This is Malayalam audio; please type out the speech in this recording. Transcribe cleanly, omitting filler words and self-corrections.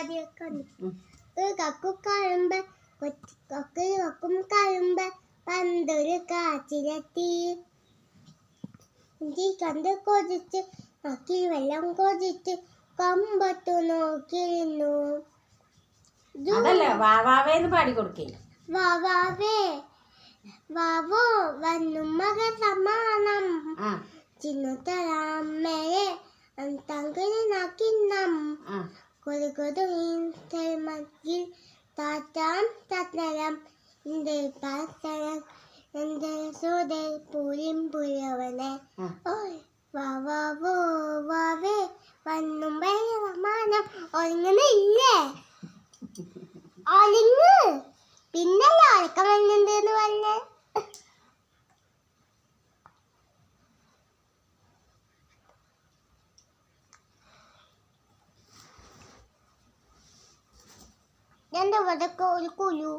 പരിപാടിയൊക്കെ ഉണ്ട്. കക്കും കഴുമ്പ കൊക്കും കഴുമ്പ പന്തൊരു കാച്ചിലെത്തി കണ്ട് കൊതിച്ച് നക്കി വെള്ളം കൊതിച്ച് കമ്പത്തു നോക്കിയിരുന്നു. വാവാവേ വാവോ വന്നു മക സമാനം ചിന്നുതരാമേരെ തങ്കിന് നാക്കിന്നം കൊതുകൊതുങ്ങിൽ താറ്റാം തത്തരം എന്റെ പാത്തരം എന്റെ സൂതേ പൂരിം പുരവനെ വാവാവോ വാവേ വന്നും സമാനം ഒരുങ്ങണില്ലേ ഒലിങ്ങ് പിന്നല്ല ഉറക്കം വരുന്നുണ്ടെന്ന് പറഞ്ഞേ. എന്റെ ഇവിടെ ഒരു കുരു